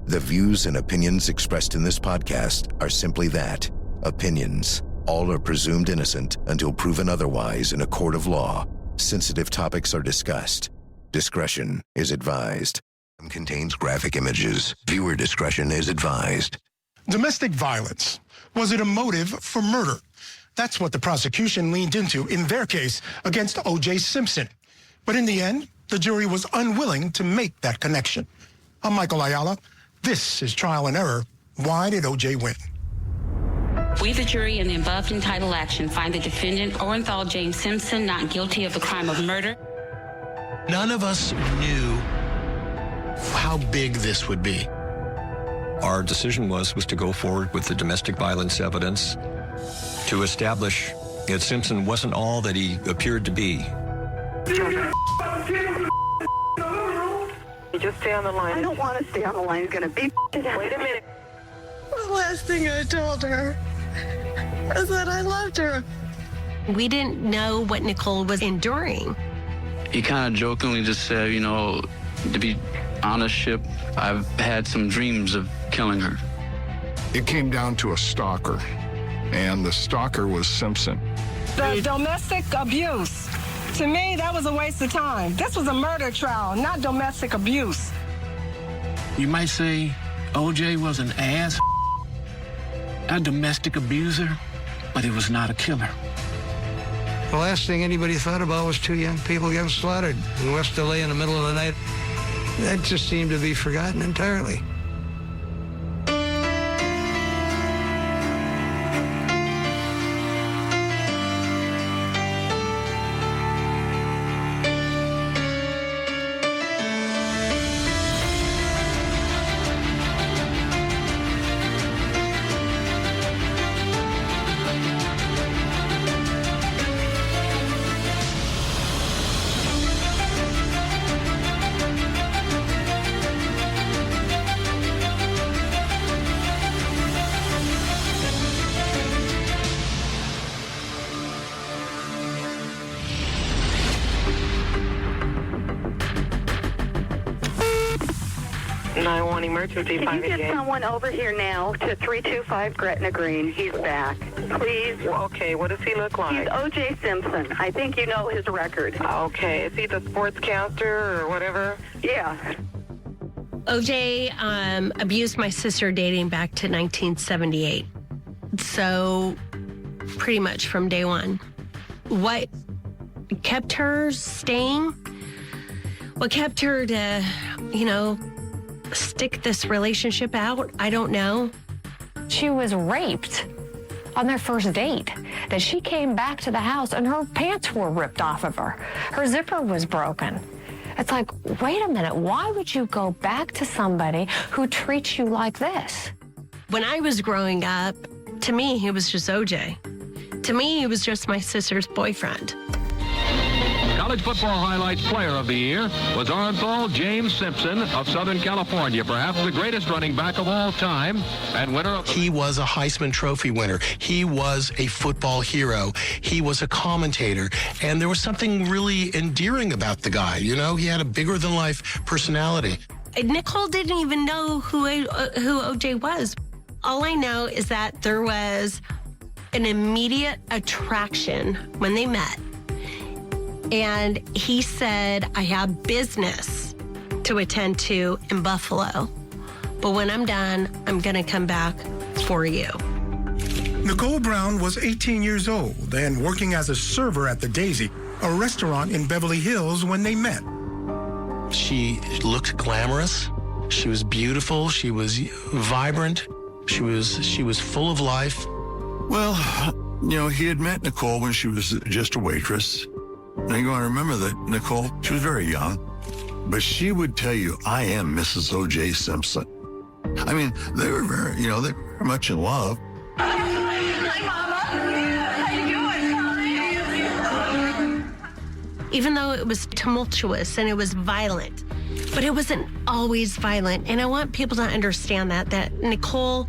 The views and opinions expressed in this podcast are simply that, opinions. All are presumed innocent until proven otherwise in a court of law. Sensitive topics are discussed. Discretion is advised. Contains graphic images. Viewer discretion is advised. Domestic violence. Was it a motive for murder? That's what the prosecution leaned into in their case against O.J. Simpson. But in the end, the jury was unwilling to make that connection. I'm Michael Ayala. This is Trial and Error. Why did O.J. win? We, the jury, in the above entitled action, find the defendant, Orenthal James Simpson, not guilty of the crime of murder. None of us knew how big this would be. Our decision was to go forward with the domestic violence evidence to establish that Simpson wasn't all that he appeared to be. You just stay on the line. I don't want to stay on the line. It's going to be... Wait a minute. The last thing I told her is that I loved her. We didn't know what Nicole was enduring. He kind of jokingly just said, you know, to be honest, Shipp, I've had some dreams of killing her. It came down to a stalker, and the stalker was Simpson. The domestic abuse. To me, that was a waste of time. This was a murder trial, not domestic abuse. You might say O.J. was an ass, a domestic abuser, but he was not a killer. The last thing anybody thought about was two young people getting slaughtered in West LA in the middle of the night. That just seemed to be forgotten entirely. Emergency Can you get someone over here now to 325 Gretna Green? He's back. Please. Well, okay, what does he look like? He's O.J. Simpson. I think you know his record. Okay, is he the sportscaster or whatever? Yeah. O.J. abused my sister dating back to 1978. So pretty much from day one. What kept her staying? What kept her to, stick this relationship out? I don't know. She was raped on their first date. That she came back to the house and her pants were ripped off of her. Her zipper was broken. It's like, wait a minute, why would you go back to somebody who treats you like this? When I was growing up, to me, he was just O.J. To me, he was just my sister's boyfriend. College Football Highlights Player of the Year was Orenthal James Simpson of Southern California, perhaps the greatest running back of all time and winner of... He was a Heisman Trophy winner. He was a football hero. He was a commentator. And there was something really endearing about the guy. He had a bigger-than-life personality. Nicole didn't even know who O.J. was. All I know is that there was an immediate attraction when they met. And he said, I have business to attend to in Buffalo. But when I'm done, I'm going to come back for you. Nicole Brown was 18 years old and working as a server at the Daisy, a restaurant in Beverly Hills, when they met. She looked glamorous. She was beautiful. She was vibrant. She was full of life. Well, he had met Nicole when she was just a waitress. Now, you got to remember that Nicole, she was very young, but she would tell you, I am Mrs. O.J. Simpson. I mean, they were very, they were very much in love. Even though it was tumultuous and it was violent, but it wasn't always violent. And I want people to understand that Nicole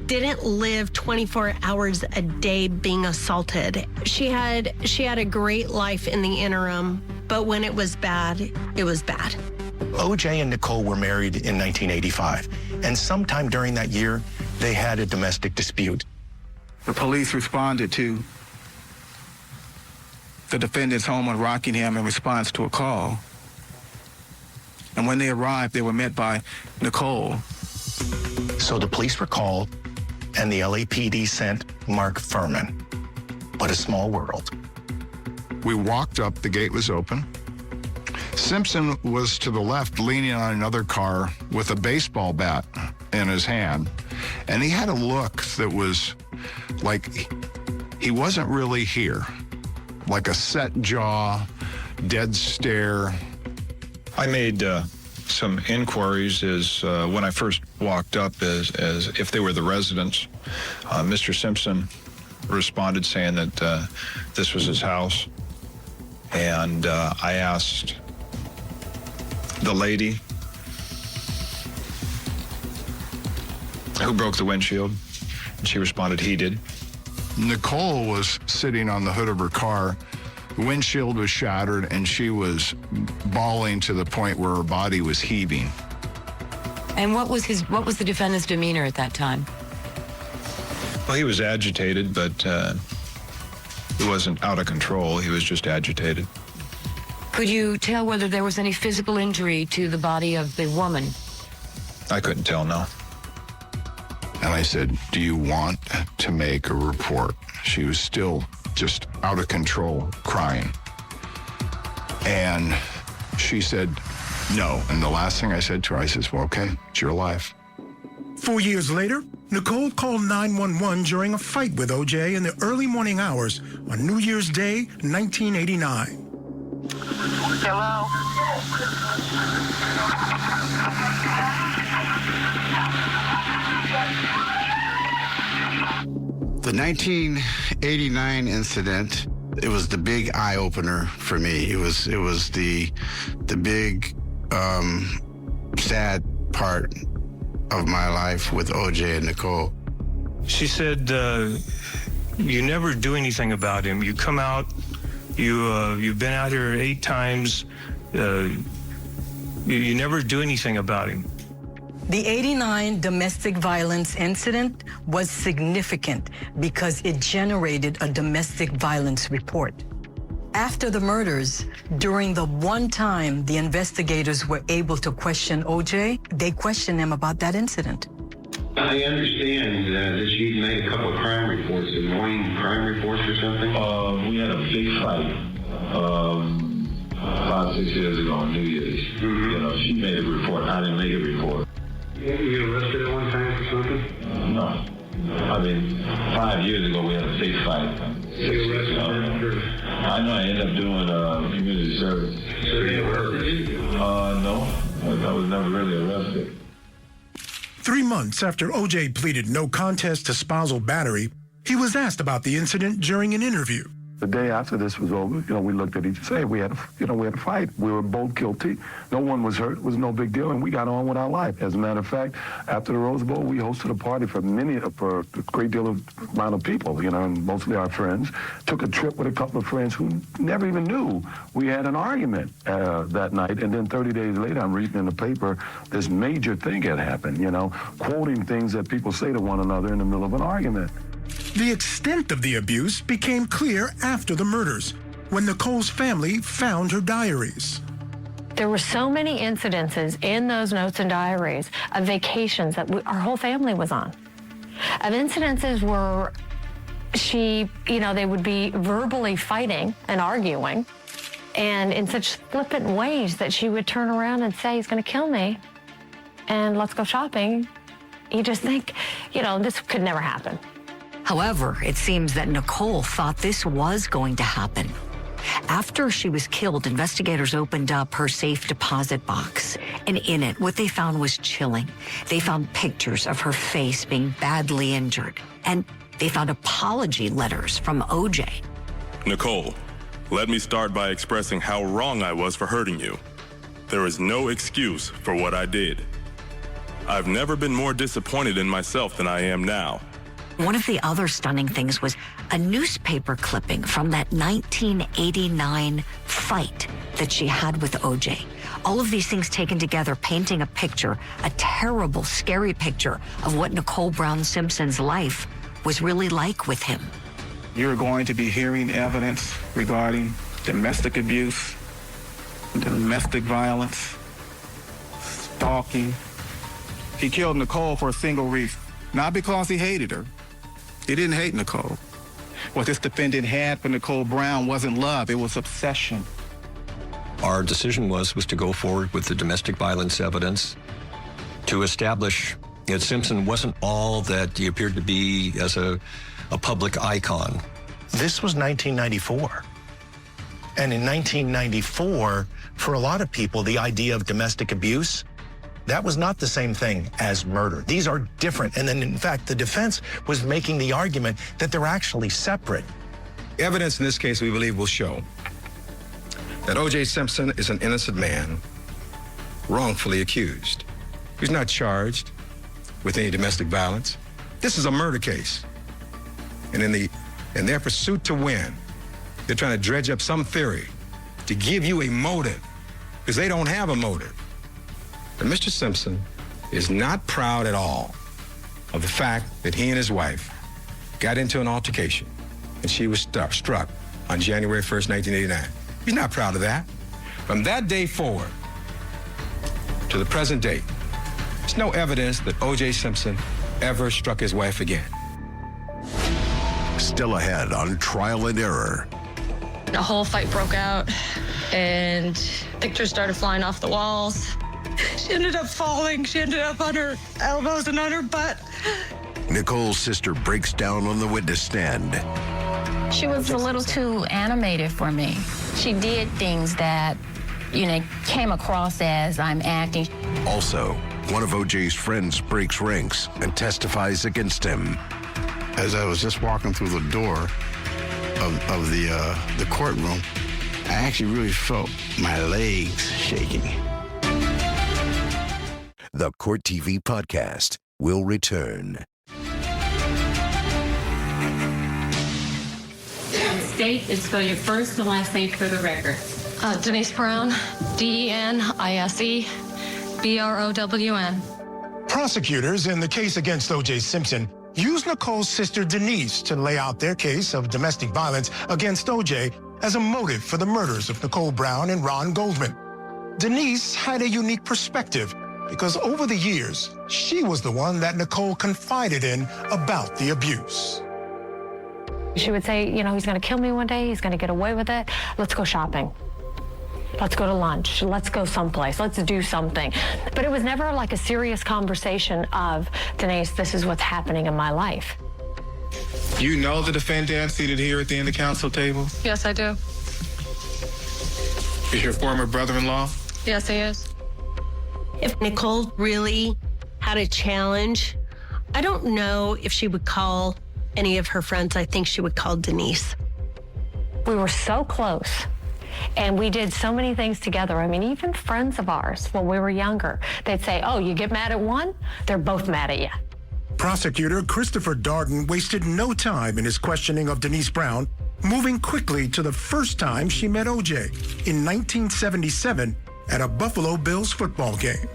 didn't live 24 hours a day being assaulted. She had a great life in the interim, but when it was bad, it was bad. OJ and Nicole were married in 1985, and sometime during that year, they had a domestic dispute. The police responded to the defendant's home in Rockingham in response to a call. And when they arrived, they were met by Nicole. So the police were called, and the LAPD sent Mark Furman. What a small world. We walked up, the gate was open. Simpson was to the left, leaning on another car with a baseball bat in his hand. And he had a look that was like he wasn't really here. Like a set jaw, dead stare. I made some inquiries as when I first walked up as if they were the residents. Mr. Simpson responded saying that this was his house. And I asked the lady who broke the windshield, and she responded he did. Nicole was sitting on the hood of her car. The windshield was shattered, and she was bawling to the point where her body was heaving. And what was the defendant's demeanor at that time? Well, he was agitated, but he wasn't out of control. He was just agitated. Could you tell whether there was any physical injury to the body of the woman? I couldn't tell, no. And I said, do you want to make a report? She was still just out of control, crying. And she said, no. And the last thing I said to her, I said, well, okay, it's your life. 4 years later, Nicole called 911 during a fight with OJ in the early morning hours on New Year's Day, 1989. Hello? The 1989 incident, it was the big eye-opener for me. It was the big, sad part of my life with OJ and Nicole. She said, you never do anything about him. You come out, you've been out here 8 times, you never do anything about him. The 89 domestic violence incident was significant because it generated a domestic violence report. After the murders, during the one time the investigators were able to question OJ, they questioned him about that incident. I understand that she'd made a couple of crime reports, Des Moines crime reports or something. We had a big fight 5-6 years ago on New Year's. Mm-hmm. You know, she made a report. I didn't make a report. You arrested at one time for something? No. I mean, 5 years ago we had a big fight. You arrested her? I know I ended up doing community service. So you were arrested? No. I was never really arrested. 3 months after OJ pleaded no contest to spousal battery, he was asked about the incident during an interview. The day after this was over, we looked at each other. We had a fight. We were both guilty. No one was hurt. It was no big deal, and we got on with our life. As a matter of fact, after the Rose Bowl, we hosted a party for a great deal of amount of people, and mostly our friends. Took a trip with a couple of friends who never even knew we had an argument that night. And then 30 days later, I'm reading in the paper, this major thing had happened, quoting things that people say to one another in the middle of an argument. The extent of the abuse became clear after the murders, when Nicole's family found her diaries. There were so many incidences in those notes and diaries of vacations that our whole family was on. Of incidences where they would be verbally fighting and arguing, and in such flippant ways that she would turn around and say, he's going to kill me, and let's go shopping. You just think, this could never happen. However, it seems that Nicole thought this was going to happen. After she was killed, investigators opened up her safe deposit box, and in it, what they found was chilling. They found pictures of her face being badly injured, and they found apology letters from OJ. Nicole, let me start by expressing how wrong I was for hurting you. There is no excuse for what I did. I've never been more disappointed in myself than I am now. One of the other stunning things was a newspaper clipping from that 1989 fight that she had with OJ. All of these things taken together, painting a picture, a terrible, scary picture of what Nicole Brown Simpson's life was really like with him. You're going to be hearing evidence regarding domestic abuse, domestic violence, stalking. He killed Nicole for a single reason, not because he hated her. He didn't hate Nicole. What this defendant had for Nicole Brown wasn't love, it was obsession. Our decision was to go forward with the domestic violence evidence to establish that Simpson wasn't all that he appeared to be as a public icon. This was 1994. And in 1994, for a lot of people, the idea of domestic abuse, that was not the same thing as murder. These are different. And then, in fact, the defense was making the argument that they're actually separate. Evidence in this case, we believe, will show that O.J. Simpson is an innocent man, wrongfully accused. He's not charged with any domestic violence. This is a murder case. And in their pursuit to win, they're trying to dredge up some theory to give you a motive, because they don't have a motive. And Mr. Simpson is not proud at all of the fact that he and his wife got into an altercation and she was struck on January 1st, 1989. He's not proud of that. From that day forward to the present date, there's no evidence that O.J. Simpson ever struck his wife again. Still ahead on Trial and Error. A whole fight broke out, and pictures started flying off the walls. She ended up falling. She ended up on her elbows and on her butt. Nicole's sister breaks down on the witness stand. She was a little too animated for me. She did things that, came across as I'm acting. Also, one of O.J.'s friends breaks ranks and testifies against him. As I was just walking through the door of the courtroom, I actually really felt my legs shaking. The Court TV podcast will return. State and spell your first and last name for the record. Denise Brown, Denise Brown. Prosecutors in the case against O.J. Simpson used Nicole's sister Denise to lay out their case of domestic violence against O.J. as a motive for the murders of Nicole Brown and Ron Goldman. Denise had a unique perspective because over the years, she was the one that Nicole confided in about the abuse. She would say, he's going to kill me one day. He's going to get away with it. Let's go shopping. Let's go to lunch. Let's go someplace. Let's do something. But it was never like a serious conversation of, Denise, this is what's happening in my life. You know the defendant seated here at the end of the counsel table? Yes, I do. Is your former brother-in-law? Yes, he is. If Nicole really had a challenge, I don't know if she would call any of her friends. I think she would call Denise. We were so close, and we did so many things together. I mean, even friends of ours, when we were younger, they'd say, oh, you get mad at one, they're both mad at you. Prosecutor Christopher Darden wasted no time in his questioning of Denise Brown, moving quickly to the first time she met O.J. in 1977 at a Buffalo Bills football game.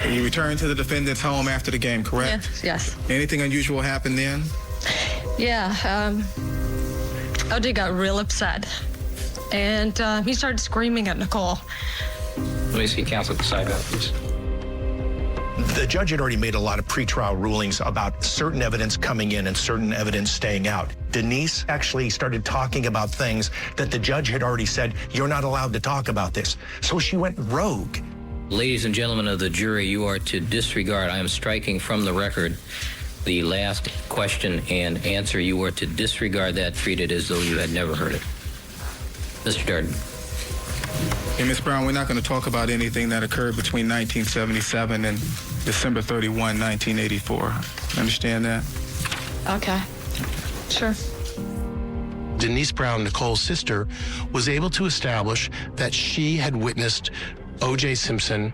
You returned to the defendant's home after the game, correct? Yes. Anything unusual happened then? Yeah, O.J. got real upset, and he started screaming at Nicole. Let me see counsel decide that, please. The judge had already made a lot of pretrial rulings about certain evidence coming in and certain evidence staying out. Denise actually started talking about things that the judge had already said, you're not allowed to talk about this. So she went rogue. Ladies and gentlemen of the jury, you are to disregard. I am striking from the record the last question and answer. You are to disregard that, treat it as though you had never heard it. Mr. Darden. Hey, Ms. Brown, we're not going to talk about anything that occurred between 1977 and December 31, 1984. Understand that? Okay. Sure. Denise Brown, Nicole's sister, was able to establish that she had witnessed O.J. Simpson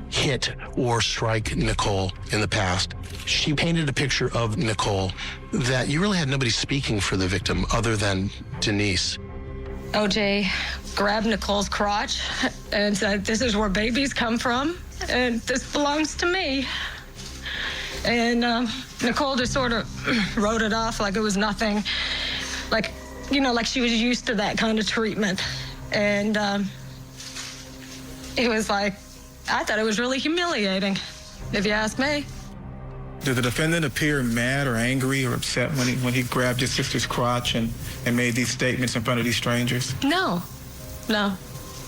hit or strike Nicole in the past. She painted a picture of Nicole that you really had nobody speaking for the victim other than Denise. O.J. grabbed Nicole's crotch and said, "This is where babies come from, and this belongs to me." And Nicole just sort of wrote it off like it was nothing, like she was used to that kind of treatment. And it was like, I thought it was really humiliating, if you ask me. Did the defendant appear mad or angry or upset when he grabbed his sister's crotch and made these statements in front of these strangers? No,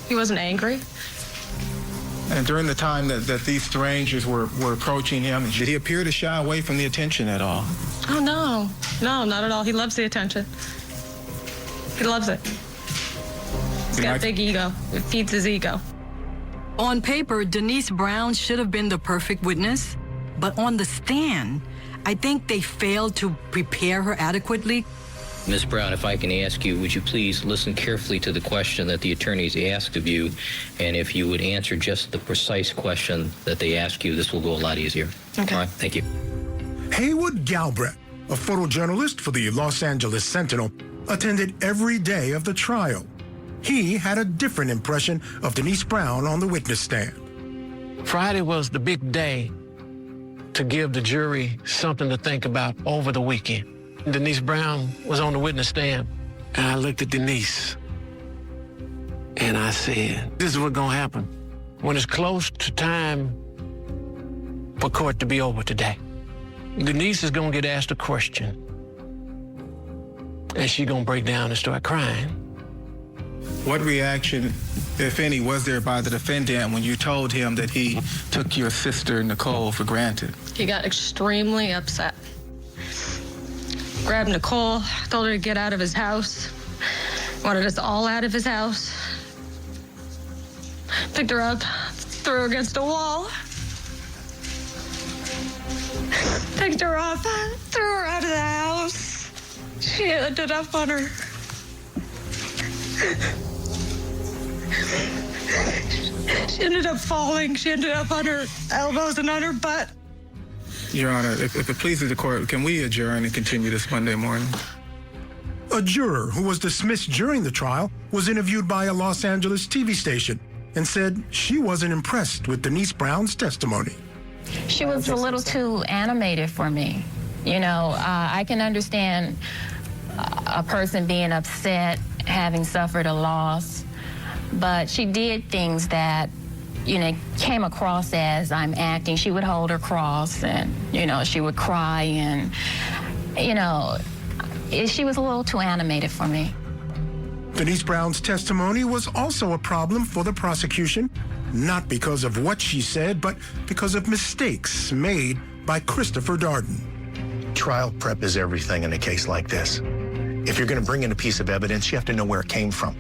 he wasn't angry. And during the time that these strangers were approaching him, did he appear to shy away from the attention at all? Oh, no, not at all. He loves the attention. He loves it. He's got a big ego. It feeds his ego. On paper, Denise Brown should have been the perfect witness, but on the stand, I think they failed to prepare her adequately. Ms. Brown, if I can ask you, would you please listen carefully to the question that the attorneys asked of you, and if you would answer just the precise question that they ask you, this will go a lot easier. Okay. All right, thank you. Haywood Galbraith, a photojournalist for the Los Angeles Sentinel, attended every day of the trial. He had a different impression of Denise Brown on the witness stand. Friday was the big day to give the jury something to think about over the weekend. Denise Brown was on the witness stand, and I looked at Denise, and I said, this is what's gonna happen. When it's close to time for court to be over today, Denise is gonna get asked a question, and she's gonna break down and start crying. What reaction, if any, was there by the defendant when you told him that he took your sister, Nicole, for granted? He got extremely upset. Grabbed Nicole, told her to get out of his house, wanted us all out of his house. Picked her up, threw her against a wall. Picked her up, threw her out of the house. She ended up on her. She ended up falling. She ended up on her elbows and on her butt. Your Honor, if it pleases the court, can we adjourn and continue this Monday morning? A juror who was dismissed during the trial was interviewed by a Los Angeles TV station and said she wasn't impressed with Denise Brown's testimony. She was a little too animated for me. I can understand a person being upset, having suffered a loss, but she did things that came across as I'm acting. She would hold her cross and, she would cry and, she was a little too animated for me. Denise Brown's testimony was also a problem for the prosecution, not because of what she said, but because of mistakes made by Christopher Darden. Trial prep is everything in a case like this. If you're going to bring in a piece of evidence, you have to know where it came from.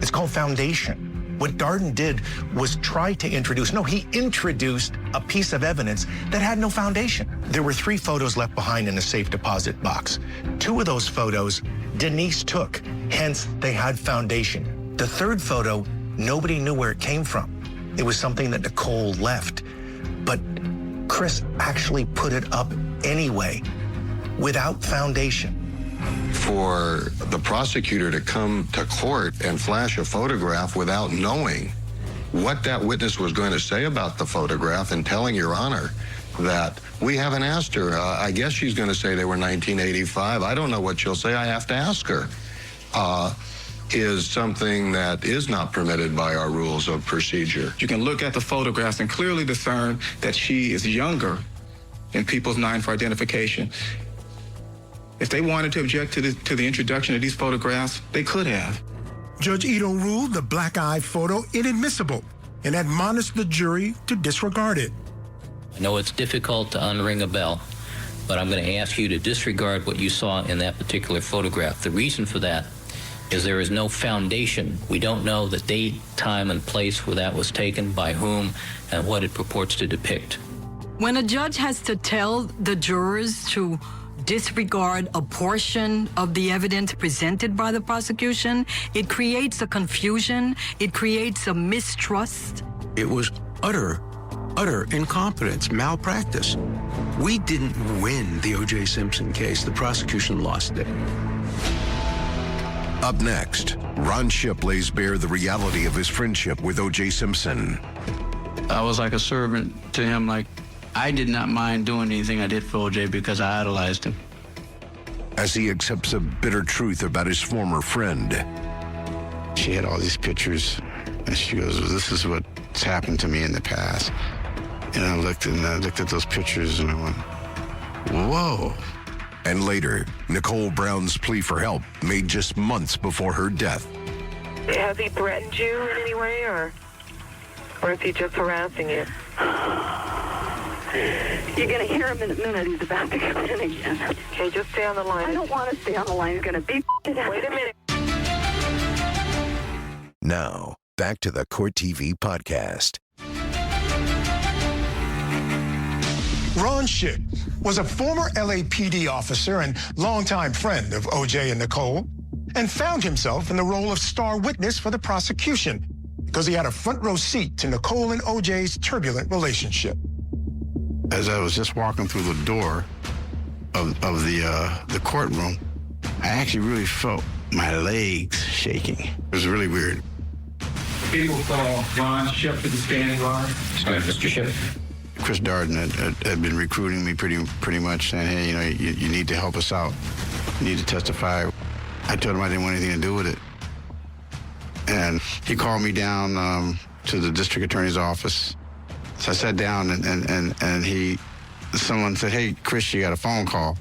It's called foundation. What Darden did was try to he introduced a piece of evidence that had no foundation. There were 3 photos left behind in a safe deposit box. 2 of those photos Denise took, hence they had foundation. The 3rd photo, nobody knew where it came from. It was something that Nicole left, but Chris actually put it up anyway, without foundation. For the prosecutor to come to court and flash a photograph without knowing what that witness was going to say about the photograph and telling Your Honor that we haven't asked her. I guess she's going to say they were 1985. I don't know what she'll say. I have to ask her. Is something that is not permitted by our rules of procedure. You can look at the photographs and clearly discern that she is younger in People's 9 for identification. If they wanted to object to the introduction of these photographs, they could have. Judge Ito ruled the black eye photo inadmissible and admonished the jury to disregard it. I know it's difficult to unring a bell, but I'm going to ask you to disregard what you saw in that particular photograph. The reason for that is there is no foundation. We don't know the date, time, and place where that was taken, by whom, and what it purports to depict. When a judge has to tell the jurors to disregard a portion of the evidence presented by the prosecution, it creates a confusion, it creates a mistrust. It was utter incompetence, malpractice. We didn't win the O.J. Simpson case. The prosecution lost it. Up next, Ron Shipp lays bare the reality of his friendship with O.J. Simpson. I was like a servant to him. Like, I did not mind doing anything I did for O.J. because I idolized him. As he accepts a bitter truth about his former friend. She had all these pictures, and she goes, well, this is what's happened to me in the past. And I looked at those pictures, and I went, whoa. And later, Nicole Brown's plea for help made just months before her death. Has he threatened you in any way, or is he just harassing you? You're going to hear him in a minute. He's about to come in again. Okay, just stay on the line. I don't want to stay on the line. He's going to beat it out. Wait a minute. Now, back to the Court TV podcast. Ron Shipp was a former LAPD officer and longtime friend of O.J. and Nicole, and found himself in the role of star witness for the prosecution because he had a front row seat to Nicole and O.J.'s turbulent relationship. As I was just walking through the door of the courtroom, I actually really felt my legs shaking. It was really weird. People call Ron Shipp to the standing guard. Mr. Shipp. Chris Darden had been recruiting me pretty much, saying, hey, you know, you need to help us out. You need to testify. I told him I didn't want anything to do with it. And he called me down to the district attorney's office. So I sat down, and someone said, hey, Chris, you got a phone call.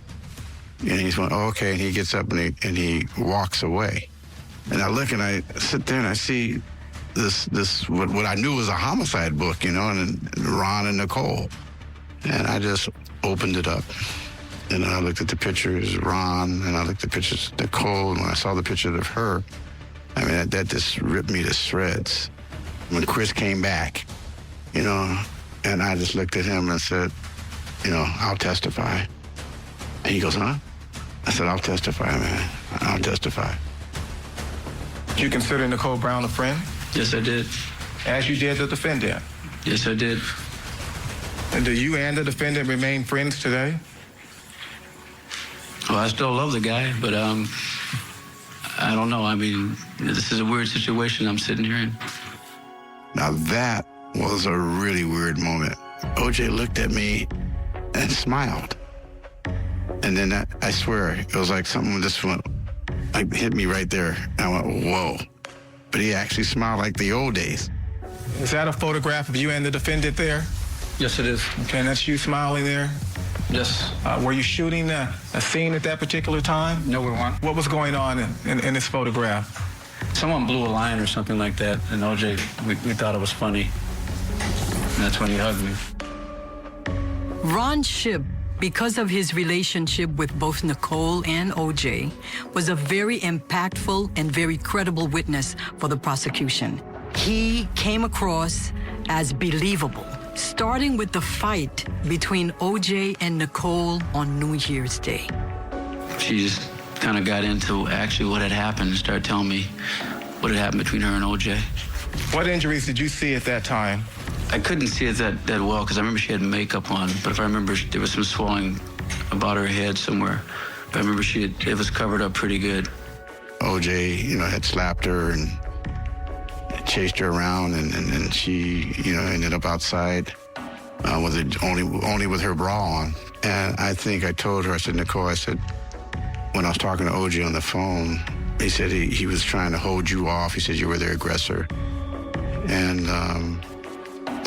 And he's going, oh, okay. And he gets up and he walks away. And I look and I sit there and I see this what I knew was a homicide book, you know, and Ron and Nicole. And I just opened it up. And I looked at the pictures, Ron, and I looked at pictures of Nicole. And when I saw the picture of her, I mean, that just ripped me to shreds. When Chris came back, you know, and I just looked at him and said, you know, I'll testify. And he goes, huh? I said, I'll testify, man. I'll testify. Did you consider Nicole Brown a friend? Yes, I did. As you did the defendant? Yes, I did. And do you and the defendant remain friends today? Well, I still love the guy, but I don't know. I mean, this is a weird situation I'm sitting here in. Now that was a really weird moment. O.J. looked at me and smiled. And then I swear, it was like something just went, like hit me right there. I went, whoa. But he actually smiled like the old days. Is that a photograph of you and the defendant there? Yes, it is. Okay, and that's you smiling there? Yes. Were you shooting a scene at that particular time? No, we weren't. What was going on in this photograph? Someone blew a line or something like that, and O.J., we thought it was funny. And that's when he hugged me. Ron Shipp, because of his relationship with both Nicole and O.J., was a very impactful and very credible witness for the prosecution. He came across as believable, starting with the fight between O.J. and Nicole on New Year's Day. She just kind of got into actually what had happened and started telling me what had happened between her and O.J. What injuries did you see at that time? I couldn't see it that well because I remember she had makeup on, but if I remember, there was some swelling about her head somewhere. But I remember it was covered up pretty good. O.J., you know, had slapped her and chased her around, and she, you know, ended up outside with it only with her bra on. And I think I told her, I said, Nicole, I said, when I was talking to O.J. on the phone, he said he was trying to hold you off. He said you were the aggressor. And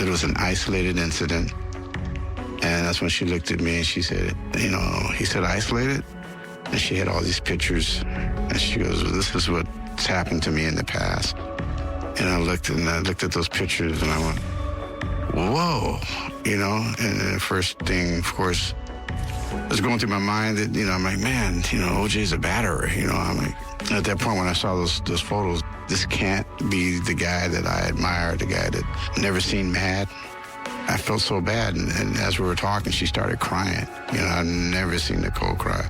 it was an isolated incident. And that's when she looked at me and she said, you know, he said, isolated? And she had all these pictures. And she goes, well, this is what's happened to me in the past. And I looked at those pictures and I went, whoa, you know? And the first thing, of course, was going through my mind that, you know, I'm like, man, you know, O.J.'s a batterer, you know? I'm like, at that point when I saw those photos, this can't be the guy that I admire, the guy that never seen mad. I felt so bad, and as we were talking, she started crying. You know, I've never seen Nicole cry.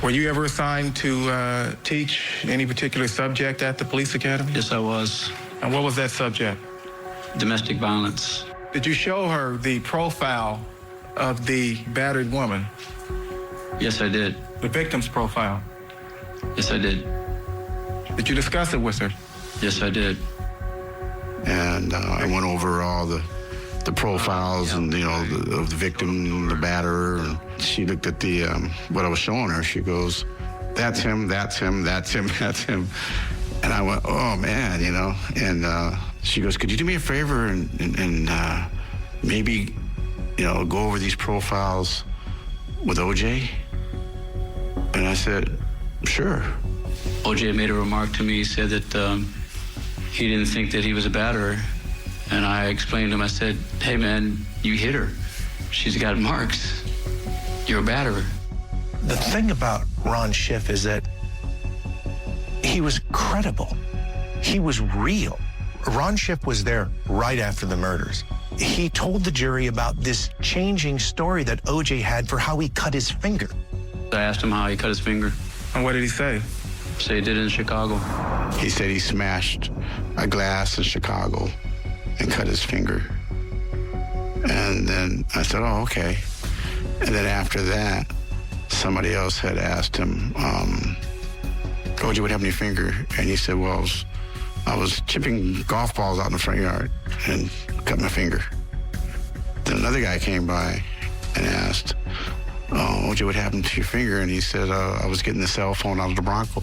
Were you ever assigned to teach any particular subject at the police academy? Yes, I was. And what was that subject? Domestic violence. Did you show her the profile of the battered woman? Yes, I did. The victim's profile? Yes, I did. Did you discuss it with her? Yes, I did. And I went over all the profiles and, you know, of the victim, the batterer. And she looked at the what I was showing her. She goes, that's him, that's him, that's him, that's him. And I went, oh, man, you know. And she goes, could you do me a favor and maybe, you know, go over these profiles with OJ? And I said, sure. OJ made a remark to me. He said that he didn't think that he was a batterer. And I explained to him, I said, hey, man, you hit her. She's got marks. You're a batterer. The thing about Ron Shipp is that he was credible. He was real. Ron Shipp was there right after the murders. He told the jury about this changing story that OJ had for how he cut his finger. I asked him how he cut his finger. And what did he say? Say he did it in Chicago. He said he smashed a glass in Chicago and cut his finger. And then I said, oh, okay. And then after that, somebody else had asked him, OJ, what happened to your finger? And he said, well, I was chipping golf balls out in the front yard and cut my finger. Then another guy came by and asked, oh, OJ, what happened to your finger? And he said, I was getting the cell phone out of the Bronco.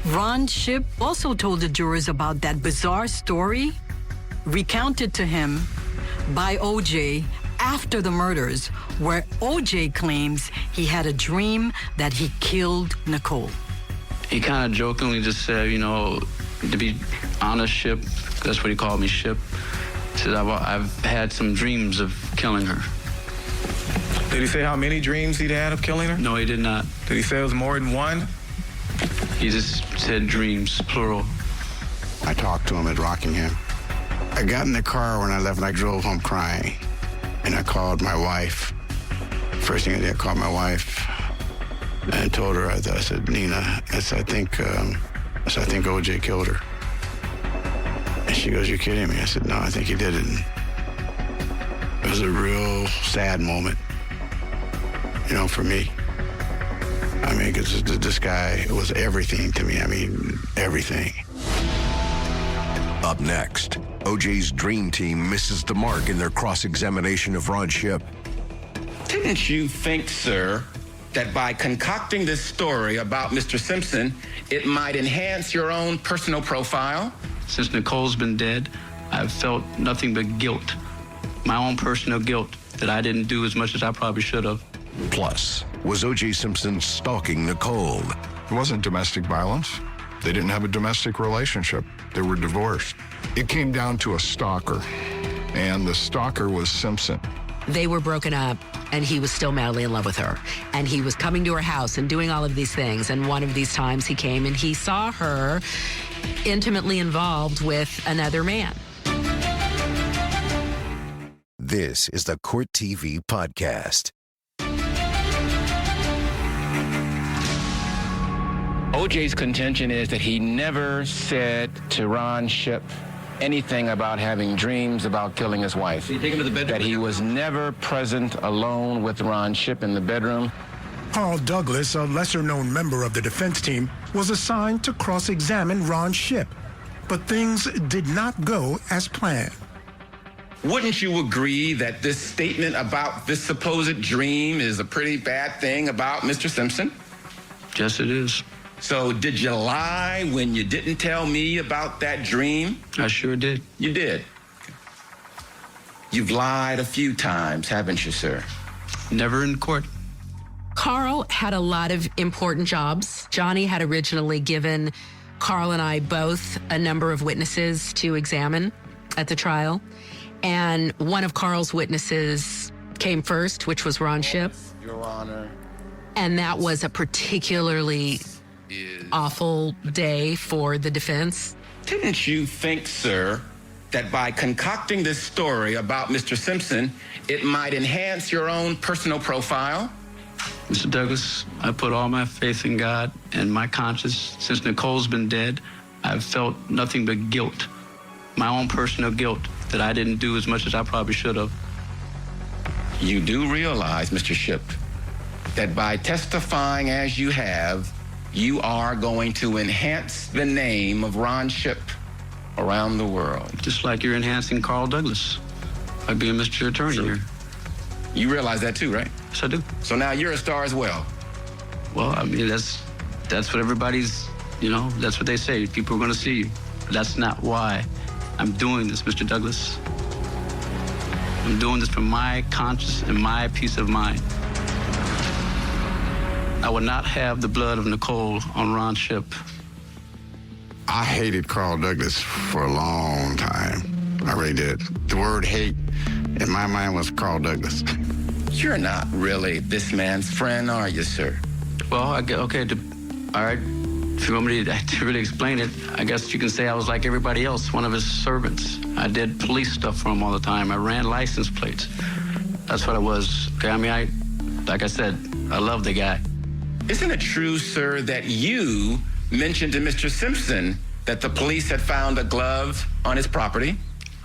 Ron Shipp also told the jurors about that bizarre story recounted to him by OJ after the murders, where OJ claims he had a dream that he killed Nicole. He kind of jokingly just said, you know, to be honest, Shipp, that's what he called me, Shipp, said, I've had some dreams of killing her. Did he say how many dreams he'd had of killing her? No, he did not. Did he say it was more than one? He just said dreams, plural. I talked to him at Rockingham. I got in the car when I left and I drove home crying. And I called my wife. First thing I did, I called my wife and I told her, I said, Nina, I think OJ killed her. And she goes, you're kidding me? I said, no, I think he did it. And it was a real sad moment, you know, for me. I mean, because this guy was everything to me. I mean, everything. Up next, OJ's dream team misses the mark in their cross-examination of Ron Shipp. Didn't you think, sir, that by concocting this story about Mr. Simpson, it might enhance your own personal profile? Since Nicole's been dead, I've felt nothing but guilt. My own personal guilt that I didn't do as much as I probably should have. Plus, was O.J. Simpson stalking Nicole? It wasn't domestic violence. They didn't have a domestic relationship. They were divorced. It came down to a stalker, and the stalker was Simpson. They were broken up, and he was still madly in love with her. And he was coming to her house and doing all of these things. And one of these times he came and he saw her intimately involved with another man. This is the Court TV Podcast. OJ's contention is that he never said to Ron Shipp anything about having dreams about killing his wife. Did you take him to the bedroom? That he was never present alone with Ron Shipp in the bedroom. Carl Douglas, a lesser-known member of the defense team, was assigned to cross-examine Ron Shipp. But things did not go as planned. Wouldn't you agree that this statement about this supposed dream is a pretty bad thing about Mr. Simpson? Yes, it is. So did you lie when you didn't tell me about that dream? I sure did. You did? You've lied a few times, haven't you, sir? Never in court. Carl had a lot of important jobs. Johnny had originally given Carl and I both a number of witnesses to examine at the trial. And one of Carl's witnesses came first, which was Ron Shipp. Your Honor. And that was a particularly awful day for the defense. Didn't you think, sir, that by concocting this story about Mr. Simpson, it might enhance your own personal profile? Mr. Douglas, I put all my faith in God and my conscience. Since Nicole's been dead, I've felt nothing but guilt. My own personal guilt that I didn't do as much as I probably should have. You do realize, Mr. Shipp, that by testifying as you have, you are going to enhance the name of Ron Shipp around the world. Just like you're enhancing Carl Douglas by being Mr. Attorney here. You realize that too, right? Yes, I do. So now you're a star as well. Well, I mean, that's what everybody's, that's what they say. People are going to see you. But that's not why I'm doing this, Mr. Douglas. I'm doing this for my conscience and my peace of mind. I would not have the blood of Nicole on Ron Shipp. I hated Carl Douglas for a long time. I really did. The word hate in my mind was Carl Douglas. You're not really this man's friend, are you, sir? Well, all right. If you want me to really explain it, I guess you can say I was like everybody else, one of his servants. I did police stuff for him all the time. I ran license plates. That's what I was. Okay, I mean, like I said, I love the guy. Isn't it true, sir, that you mentioned to Mr. Simpson that the police had found a glove on his property?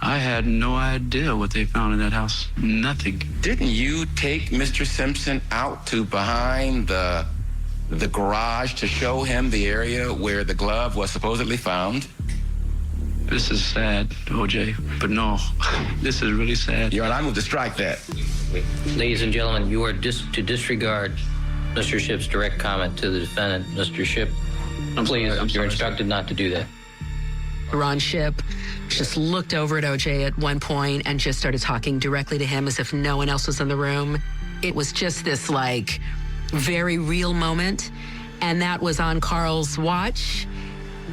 I had no idea what they found in that house. Nothing. Didn't you take Mr. Simpson out to behind the garage to show him the area where the glove was supposedly found? This is sad, OJ, but no, this is really sad. Your Honor, I move to strike that. Ladies and gentlemen, you are to disregard Mr. Shipp's direct comment to the defendant. Mr. Shipp, you're instructed not to do that. Ron Shipp just looked over at OJ at one point and just started talking directly to him as if no one else was in the room. It was just this very real moment, and that was on Carl's watch.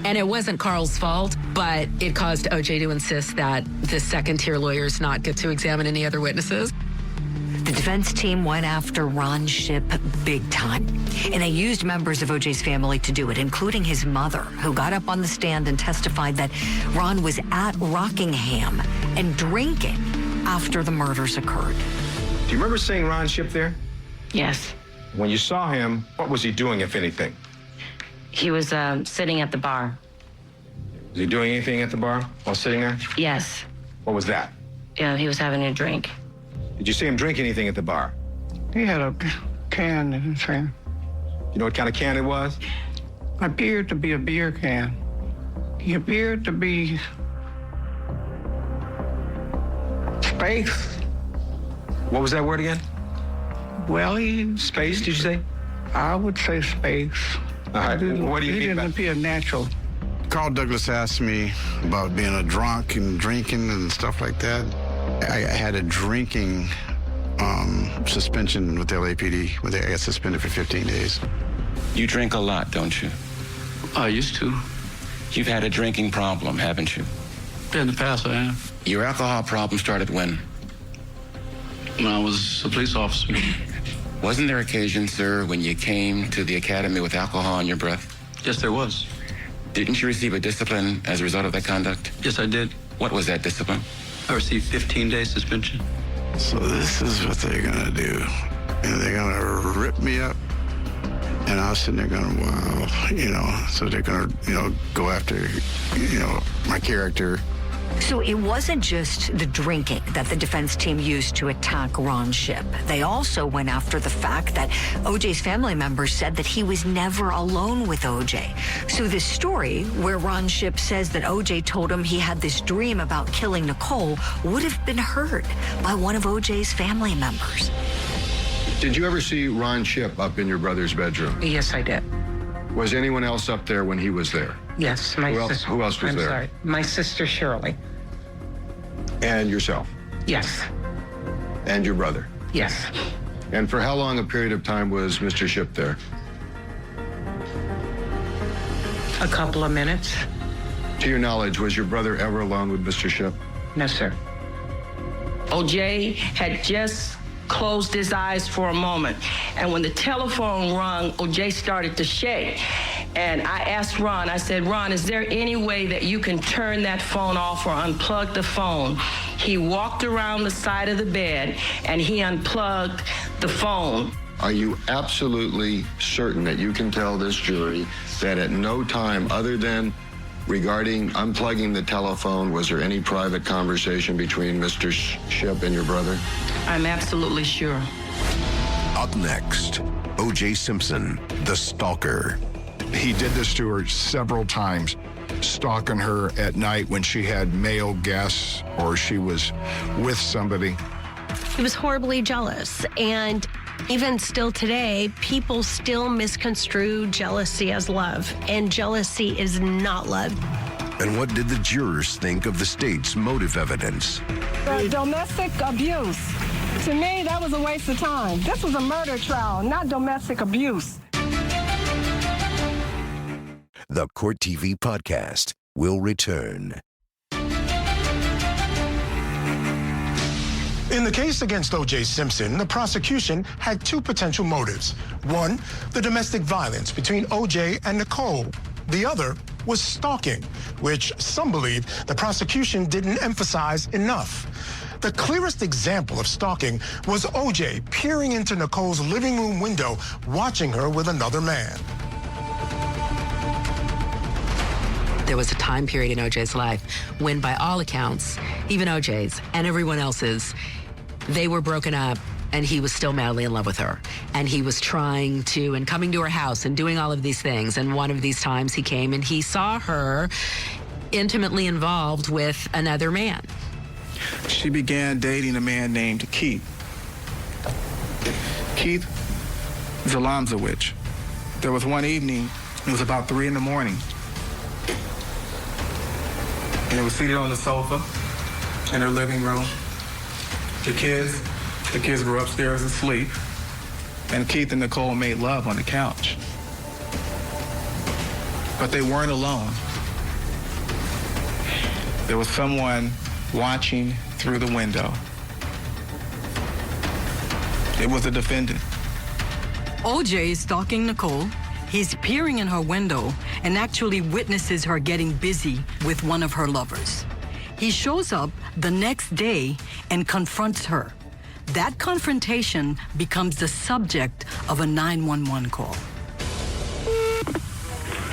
And it wasn't Carl's fault, but it caused OJ to insist that the second-tier lawyers not get to examine any other witnesses. The defense team went after Ron Shipp big time, and they used members of OJ's family to do it, including his mother, who got up on the stand and testified that Ron was at Rockingham and drinking after the murders occurred. Do you remember seeing Ron Shipp there? Yes. When you saw him, what was he doing, if anything? He was sitting at the bar. Was he doing anything at the bar while sitting there? Yes. What was that? Yeah, he was having a drink. Did you see him drink anything at the bar? He had a can in his hand. You know what kind of can it was? Appeared to be a beer can. He appeared to be space. What was that word again? Well, Space, did you say? I would say space. All right, what do you He mean didn't by... appear natural. Carl Douglas asked me about being a drunk and drinking and stuff like that. I had a drinking suspension with the LAPD, where I got suspended for 15 days. You drink a lot, don't you? I used to. You've had a drinking problem, haven't you? In the past, I have. Your alcohol problem started when? When I was a police officer. Wasn't there occasion, sir, when you came to the academy with alcohol in your breath? Yes, there was. Didn't you receive a discipline as a result of that conduct? Yes, I did. What was that discipline? I received 15-day suspension. So this is what they're gonna do. And they're gonna rip me up. And I was sitting there going, wow, so they're gonna, go after, my character. So it wasn't just the drinking that the defense team used to attack Ron Shipp. They also went after the fact that OJ's family members said that he was never alone with OJ. So this story where Ron Shipp says that OJ told him he had this dream about killing Nicole would have been heard by one of OJ's family members. Did you ever see Ron Shipp up in your brother's bedroom? Yes, I did. Was anyone else up there when he was there? Yes, my sister. Who else was there? I'm sorry. My sister, Shirley. And yourself? Yes. And your brother? Yes. And for how long a period of time was Mr. Shipp there? A couple of minutes. To your knowledge, was your brother ever alone with Mr. Shipp? No, sir. OJ had just closed his eyes for a moment. And when the telephone rung, OJ started to shake. And I asked Ron, I said, Ron, is there any way that you can turn that phone off or unplug the phone? He walked around the side of the bed and he unplugged the phone. Are you absolutely certain that you can tell this jury that at no time other than regarding unplugging the telephone, was there any private conversation between Mr. Shipp and your brother? I'm absolutely sure. Up next, O.J. Simpson, the stalker. He did this to her several times, stalking her at night when she had male guests or she was with somebody. He was horribly jealous, and even still today, people still misconstrue jealousy as love, and jealousy is not love. And what did the jurors think of the state's motive evidence? Domestic abuse. To me, that was a waste of time. This was a murder trial, not domestic abuse. The Court TV podcast will return. In the case against O.J. Simpson, the prosecution had two potential motives. One, the domestic violence between O.J. and Nicole. The other was stalking, which some believe the prosecution didn't emphasize enough. The clearest example of stalking was O.J. peering into Nicole's living room window, watching her with another man. There was a time period in O.J.'s life when, by all accounts, even O.J.'s and everyone else's, they were broken up, and he was still madly in love with her. And he was trying to, and coming to her house and doing all of these things. And one of these times he came and he saw her intimately involved with another man. She began dating a man named Keith. Keith Zalomzowicz. There was one evening, it was about 3 in the morning. And they were seated on the sofa in her living room. The kids were upstairs asleep, and Keith and Nicole made love on the couch. But they weren't alone. There was someone watching through the window. It was the defendant. O.J. is stalking Nicole. He's peering in her window and actually witnesses her getting busy with one of her lovers. He shows up the next day and confronts her. That confrontation becomes the subject of a 911 call.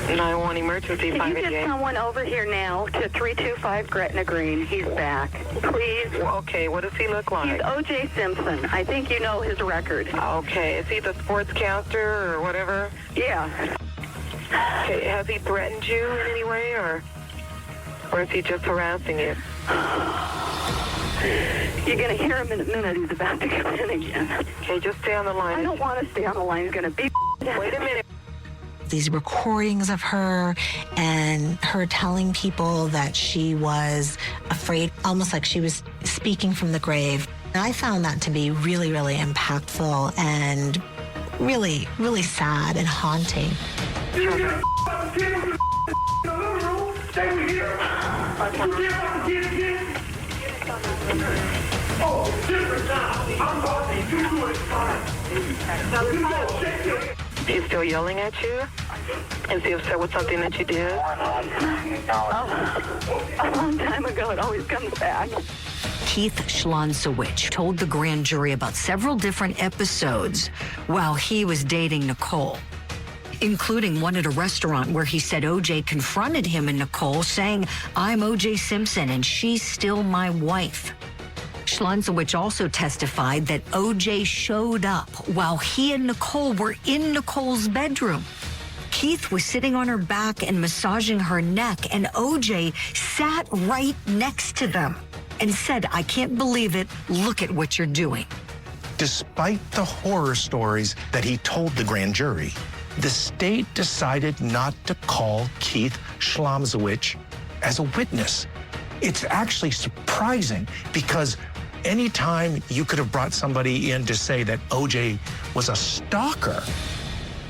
911 emergency, Can you 588. get someone over here now to 325 Gretna Green? He's back. Please. Okay, what does he look like? He's O.J. Simpson. I think you know his record. Okay, is he the sportscaster or whatever? Yeah. Okay, has he threatened you in any way, or is he just harassing you? You're going to hear him in a minute. He's about to come in again. Okay, just stay on the line. I don't want to stay on the line. He's going to beat. Wait a minute. These recordings of her and her telling people that she was afraid, almost like she was speaking from the grave. I found that to be really, really impactful and really, really sad and haunting. He's still yelling at you? Is he upset with something that you did? A long time ago, it always comes back. Keith Zalomzowicz told the grand jury about several different episodes while he was dating Nicole, including one at a restaurant where he said O.J. confronted him and Nicole, saying, "I'm O.J. Simpson and she's still my wife." Zalomzowicz also testified that O.J. showed up while he and Nicole were in Nicole's bedroom. Keith was sitting on her back and massaging her neck, and O.J. sat right next to them and said, "I can't believe it. Look at what you're doing." Despite the horror stories that he told the grand jury, the state decided not to call Keith Zalomzowicz as a witness. It's actually surprising because anytime you could have brought somebody in to say that O.J. was a stalker,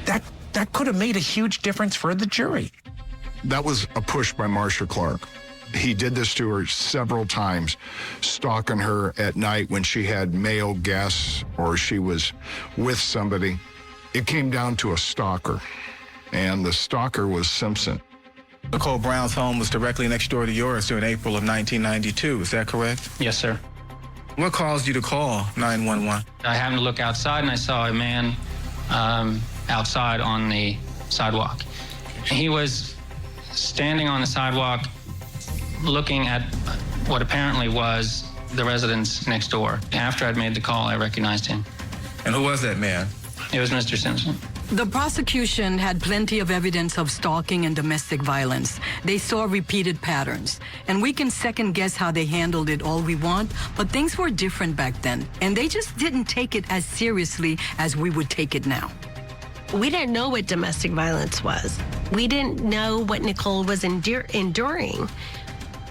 that could have made a huge difference for the jury. That was a push by Marcia Clark. He did this to her several times, stalking her at night when she had male guests or she was with somebody. It came down to a stalker, and the stalker was Simpson. Nicole Brown's home was directly next door to yours during April of 1992. Is that correct? Yes, sir. What caused you to call 911? I happened to look outside and I saw a man outside on the sidewalk. He was standing on the sidewalk looking at what apparently was the residence next door. After I'd made the call, I recognized him. And who was that man? It was Mr. Simpson. The prosecution had plenty of evidence of stalking and domestic violence. They saw repeated patterns. And we can second guess how they handled it all we want, but things were different back then. And they just didn't take it as seriously as we would take it now. We didn't know what domestic violence was. We didn't know what Nicole was enduring.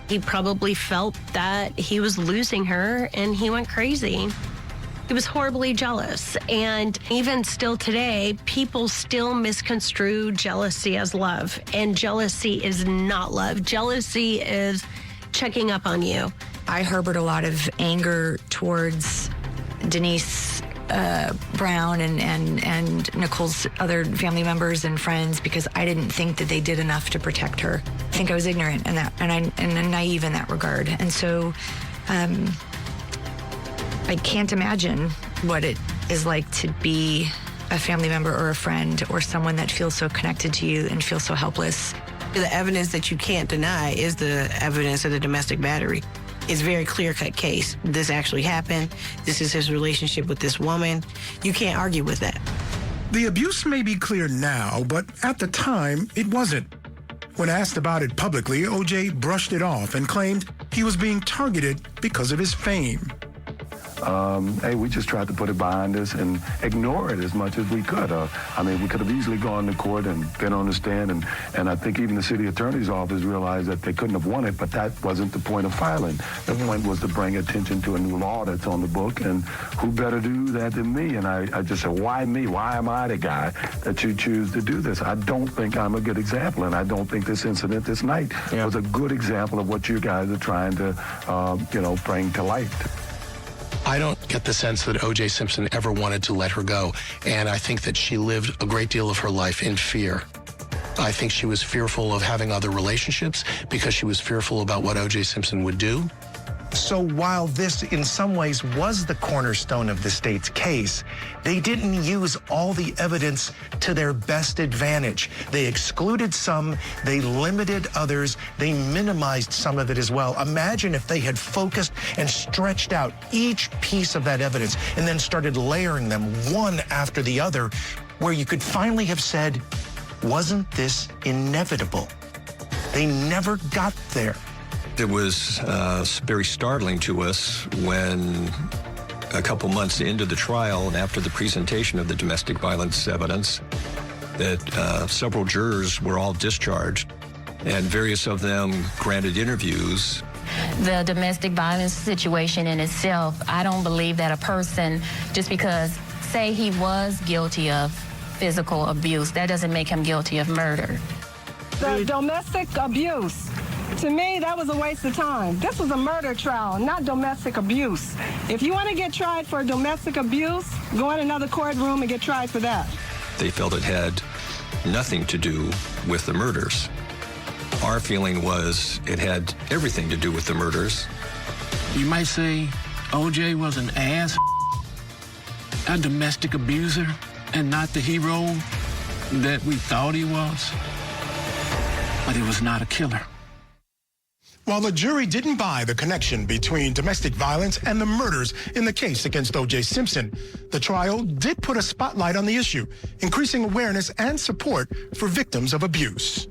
He probably felt that he was losing her and he went crazy. He was horribly jealous. And even still today, people still misconstrue jealousy as love. And jealousy is not love. Jealousy is checking up on you. I harbored a lot of anger towards Denise Brown and Nicole's other family members and friends because I didn't think that they did enough to protect her. I think I was ignorant in that, and naive in that regard. And so I can't imagine what it is like to be a family member or a friend or someone that feels so connected to you and feels so helpless. The evidence that you can't deny is the evidence of the domestic battery. It's a very clear-cut case. This actually happened. This is his relationship with this woman. You can't argue with that. The abuse may be clear now, but at the time, it wasn't. When asked about it publicly, O.J. brushed it off and claimed he was being targeted because of his fame. Hey, we just tried to put it behind us and ignore it as much as we could. I mean, we could have easily gone to court and been on the stand, and I think even the city attorney's office realized that they couldn't have won it, but that wasn't the point of filing. The point was to bring attention to a new law that's on the book, and who better to do that than me? And I just said, why me? Why am I the guy that you choose to do this? I don't think I'm a good example, and I don't think this incident this night was a good example of what you guys are trying to, bring to light. I don't get the sense that O.J. Simpson ever wanted to let her go, and I think that she lived a great deal of her life in fear. I think she was fearful of having other relationships because she was fearful about what O.J. Simpson would do. So while this in some ways was the cornerstone of the state's case, they didn't use all the evidence to their best advantage. They excluded some, they limited others, they minimized some of it as well. Imagine if they had focused and stretched out each piece of that evidence and then started layering them one after the other, where you could finally have said, wasn't this inevitable? They never got there. It was very startling to us when a couple months into the trial and after the presentation of the domestic violence evidence that several jurors were all discharged and various of them granted interviews. The domestic violence situation in itself, I don't believe that a person, just because, say he was guilty of physical abuse, that doesn't make him guilty of murder. The domestic abuse. To me, that was a waste of time. This was a murder trial, not domestic abuse. If you want to get tried for domestic abuse, go in another courtroom and get tried for that. They felt it had nothing to do with the murders. Our feeling was it had everything to do with the murders. You might say O.J. was an ass, a domestic abuser, and not the hero that we thought he was. But he was not a killer. While the jury didn't buy the connection between domestic violence and the murders in the case against O.J. Simpson, the trial did put a spotlight on the issue, increasing awareness and support for victims of abuse.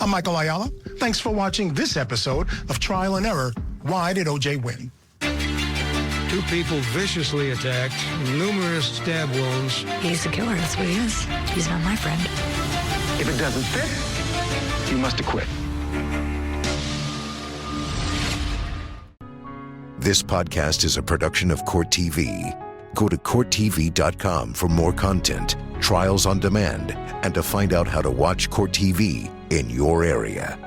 I'm Michael Ayala. Thanks for watching this episode of Trial and Error. Why did O.J. win? 2 people viciously attacked, numerous stab wounds. He's the killer. That's what he is. He's not my friend. If it doesn't fit, you must acquit. This podcast is a production of Court TV. Go to CourtTV.com for more content, trials on demand, and to find out how to watch Court TV in your area.